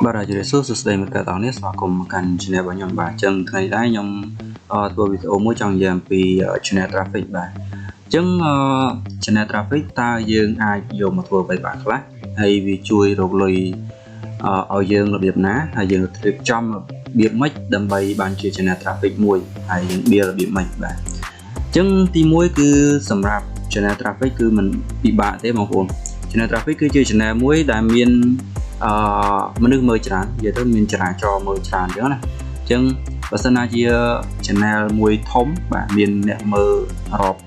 បាទជម្រាបសួរសួស្តីមិត្តភក្តិទាំងអស់គ្នាស្វាគមន៍មកកាន់ channel របស់ខ្ញុំបាទអញ្ចឹងថ្ងៃនេះខ្ញុំធ្វើវីដេអូមួយចង់និយាយអំពី channel traffic បាទអញ្ចឹងchannel traffic តើយើងអាចយកមកធ្វើអ្វីបានខ្លះហើយវាជួយរកលុយឲ្យយើងរបៀបណាហើយយើងរៀបចំរបៀបម៉េចដើម្បីបានជា channel traffic មួយហើយយើងបៀរបៀបម៉េចបាទអញ្ចឹងទី1គឺសម្រាប់ channel traffic គឺមិនពិបាកទេបងប្អូន channel traffic គឺជា channel មួយដែលមានមនុស្សមើលច្រើននិយាយទៅមានចរាចរណ៍មើលច្រើនអញ្ចឹងណាអញ្ចឹងបើសិនណាជា channel មួយធំបាទមានអ្នកមើលរាប់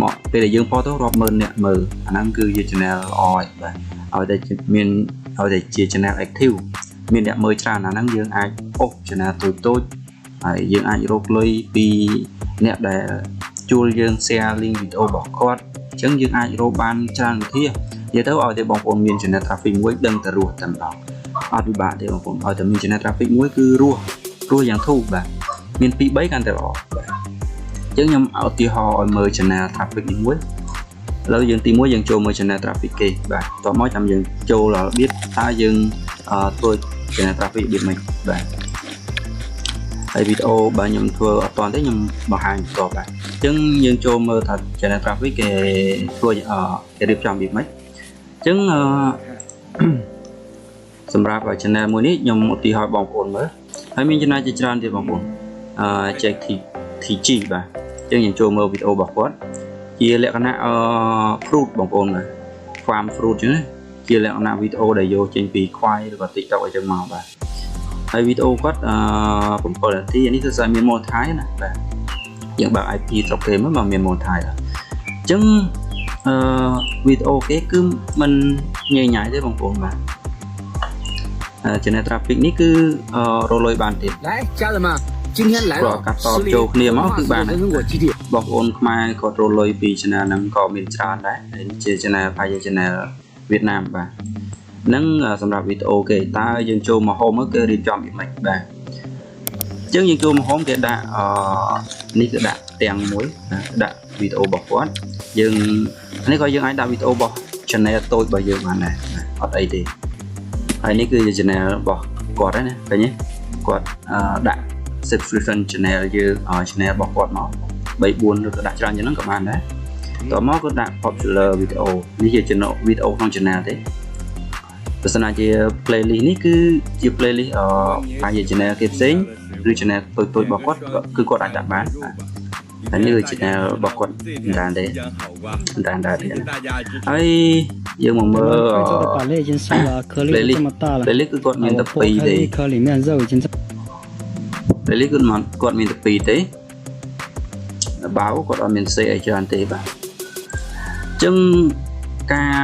មកពេលដែលយើងផុសទៅរាប់ម៉ឺនអ្នកមើលអាហ្នឹងគឺជា channel ល្អហើយបាទឲ្យតែមានឲ្យតែជា channel active មានអ្នកមើលច្រើនអាហ្នឹងយើងអាចអូស channel តូចហើយយើងអាចរកលុយពីអ្នកដែលជួលយើង share link វីដេអូរបស់គាត់អញ្ចឹងយើងអាចរកបានច្រើនវិធីនិយាយទៅឲ្យតែបងប្អូនមាន channel traffic មួយដឹងតែរស់តែម្ដងអត់ពិបាកទេបងប្អូនឲ្យតែមាន channel traffic មួយគឺរស់យ៉ាងធូរបាទមាន 2-3 កាន់តែល្អបាទអញ្ចឹងខ្ញុំឧទាហរណ៍ឲ្យមើល channel traffic នេះមួយឥឡូវយើងទី1យើងចូលមើល channel traffic គេបាទតោះមកចាំយើងចូលរបៀបតើយើងធ្វើ channel traffic របៀបម៉េចបាទហើយវីដេអូបើខ្ញុំធ្វើអត់តាន់ទេខ្ញុំបង្ហាញបន្តបាទអញ្ចឹងយើងចូលមើលថា channel traffic គេធ្វើគេរៀបចំរបៀបម៉េចអញ្ចឹងសម្រាប់ channel មួយនេះខ្ញុំឧទាហរណ៍បងប្អូនមើលហើយមាន channel ជាច្រើនទៀតបងប្អូនJTG បាទអញ្ចឹងយើងចូលមើលវីដេអូរបស់គាត់ជាលក្ខណៈfruit បងប្អូនបាទ farm fruit អញ្ចឹងជាលក្ខណៈវីដេអូដែលយកចេញពីខ្វាយឬក៏ TikTok អញ្ចឹងមកបាទហើយវីដេអូគាត់7នាទីនេះគឺស្អាតមាន monetize ណាបាទយើងបើក IP ស្រុកគេមកមាន monetize អញ្ចឹងវីដេអូគេគឺមិនញ៉ៃញ៉ៃទេបងប្អូនបាទchannel traffic នេះគឺរកលុយបានទៀត来家人们今天来了កាត់តចូលគ្នាមកគឺបានបងប្អូនខ្មែរគាត់រកលុយពី channel ហ្នឹងក៏មានច្រើនដែរជា channel ផាយ channel វៀតណាមបាទហ្នឹងសម្រាប់វីដេអូគេតើយើងចូលមក home គេរៀបចំយ៉ាងម៉េចបាទអញ្ចឹងយើងចូលមក home គេដាក់នេះគឺដាក់ទាំងមួយដាក់វីដេអូរបស់គាត់យើងនេះក៏យើងអាចដាក់វីដេអូរបស់ channel តូចរបស់យើងបានដែរអត់អីទេហើយនេះគឺ channel របស់គាត់ហ្នឹងណាឃើញទេគាត់ដាក់ subscription channel យើង channel របស់គាត់មក 3-4 ឬក៏ដាក់ច្រើនជាងហ្នឹងក៏បានដែរតោះមកគាត់ដាក់ popular video នេះជា channel វីដេអូក្នុង channel ទេបើសិនណាជា playlist នេះគឺជា playlist ហើយជា channel គេផ្សេងឬ channel តូចៗរបស់គាត់គឺគាត់អាចដាក់បានហើយនេះគឺ channel របស់គាត់មិនដែរទេហើយយើងមកមើល playlist គឺគាត់មានតែ2ទេ playlist គាត់មានតែ2ទេបាវគាត់អត់មានសេអីច្រើនទេបាទអញ្ចឹងការ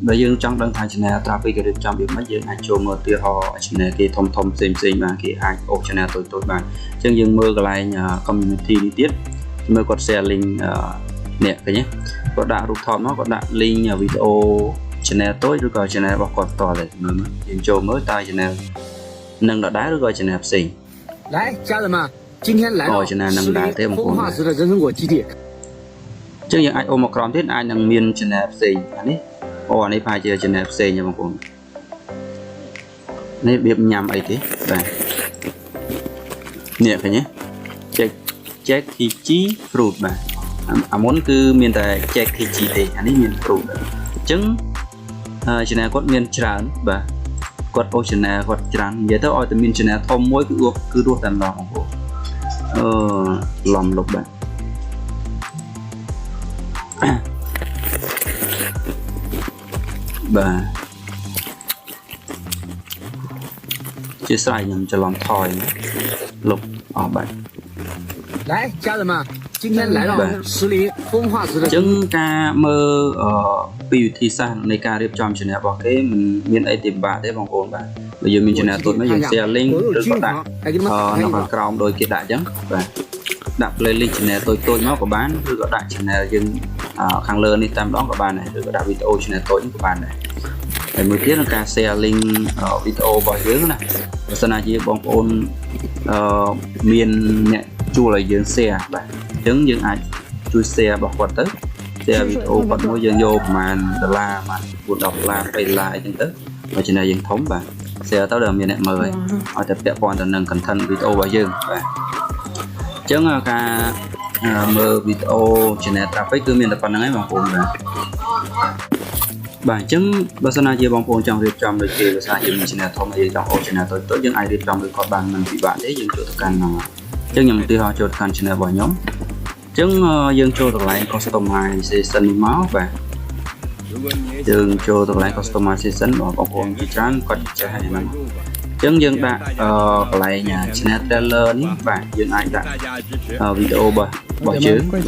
បើយើងចង់ដឹងថា channel traffic គេរៀបចំយ៉ាងម៉េចយើងអាចចូលមើលឧទាហរណ៍ channel គេធំផ្សេងបាទគេអាចអូស channel តូចបានអញ្ចឹងយើងមើលកន្លែង community នេះទៀតមើលគាត់ share link នេះឃើញទេគាត់ដាក់រូបថតមកគាត់ដាក់ link វីដេអូ channel តូចឬក៏ channel របស់គាត់ផ្ទាល់ទេមើលយើងចូលមើលតើ channel នឹងដដែលឬក៏ channel ផ្សេង来家人们今天来到channel នឹងដែរទេបងប្អូន风化石的人参果基地អញ្ចឹងយើងអាចអូសមកក្រោមទៀតអាចនឹងមាន channel ផ្សេងអានេះអានេះប្រហែលជា channel ផ្សេងទេបងប្អូននេះរបៀបញ៉ាំអីទេបាទនេះឃើញទេJTG fruit បាទអាមុនគឺមានតែ JTG ទេអានេះមាន fruit អញ្ចឹងchannel គាត់មានច្រើនបាទគាត់អូស channel គាត់ច្រើននិយាយទៅឲ្យតែមាន channel ធំមួយគឺរស់តែម្ដងបងប្អូនឡំលុបបាទបាទជាស្រ័យខ្ញុំច្រឡំថយលុបអស់បាទ来家人们今天来到石林风化石的ចឹងការមើលពីវិធីសាស្ត្រនៃការរៀបចំ channel របស់គេមិនមានអីពិបាកទេបងប្អូនបាទបើយើងមាន channel តូចមកយើង share link ឬក៏ដាក់នៅខាងក្រោមដោយគេដាក់អញ្ចឹងបាទដាក់ playlist channel តូចមកក៏បានឬក៏ដាក់ channel យើងខាងលើនេះតែម្ដងក៏បានដែរឬក៏ដាក់វីដេអូ channel តូចក៏បានដែរហើយមួយទៀតក្នុងការ share link វីដេអូរបស់យើងណាបើសិនណាជាបងប្អូនមានអ្នកជួលឲ្យយើង share បាទអញ្ចឹងយើងអាចជួយ share របស់គាត់ទៅ share វីដេអូគាត់មួយយើងយកប្រហែលដុល្លារប្រហែល$4 $20 អញ្ចឹងទៅបើ channel យើងធំបាទ share ទៅដល់មានអ្នកមើលឲ្យតែពាក់ព័ន្ធទៅនឹង content វីដេអូរបស់យើងបាទអញ្ចឹងការមើលវីដេអូ channel traffic គឺមានតែប៉ុណ្្នឹងឯងបងប្អូនបាទអញ្ចឹងបើសិនណាជាបងប្អូនចង់រៀបចំដូចជាភាសាយើងមាន channel ធំហើយចង់អូ channel តូចៗយើងអាចរៀបចំដូចគាត់បានមិនពិបាកទេយើងចូលទៅកាន់អញ្ចឹងខ្ញុំឧទាហរណ៍ចូលទៅកាន់ channel របស់ខ្ញុំអញ្ចឹងយើងចូលទៅកន្លែង customization នេះមកបាទយើងចូលទៅកន្លែង customization បងប្អូនជាច្រើនគាត់ចេះហើយហ្នឹងអញ្ចឹងយើងដាក់កន្លែង channel trailer នេះបាទយើងអាចដាក់វីដេអូរបស់យើងបាទ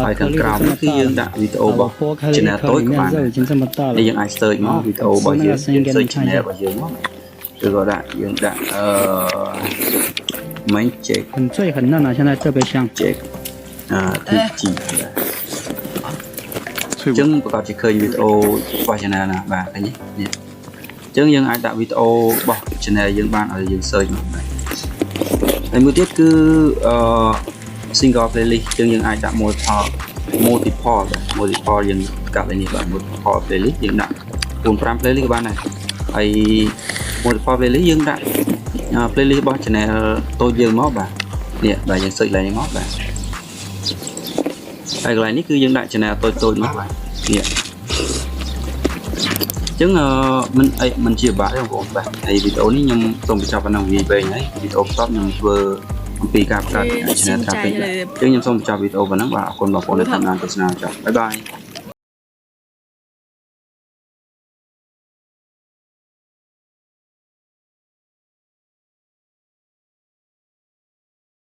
ហើយខាងក្រោមនេះគឺយើងដាក់វីដេអូរបស់ channel តូចក៏បាននេះយើងអាច search មកវីដេអូរបស់យើង search channel របស់យើងមកឬក៏ដាក់យើងដាក់main check 很脆很嫩啊，现在特别香。 check TG អញ្ចឹងប្រកាសជាឃើញវីដេអូរបស់ channel ណាបាទឃើញនេះអញ្ចឹងយើងអាចដាក់វីដេអូរបស់ channel យើងបានឲ្យយើង search មកបាទហើយមួយទៀតគឺsingle playlist អញ្ចឹងយើងអាចដាក់ multiple យើងកាត់លេខនេះបាទ multiple playlist យើងដាក់4-5 playlist ក៏បានដែរហើយ multiple playlist យើងដាក់ playlist របស់ channel តូចយើងមកបាទនេះបាទយើង search ឡើងមកបាទហើយកន្លែងនេះគឺយើងដាក់ channel តូចមកបាទនេះអញ្ចឹងមិនជាបាក់ទេបងប្អូនបាទហើយវីដេអូនេះខ្ញុំសូមបញ្ចប់ប៉ុណ្ណឹងវាវែងហើយវីដេអូបន្ទាប់ខ្ញុំធ្វើអំពីការបង្កើត channel traffic អញ្ចឹងខ្ញុំសូមបញ្ចប់វីដេអូប៉ុណ្ណឹងបាទអរគុណបងប្អូនដែលតាមដានទស្សនាចប់បាយបាយ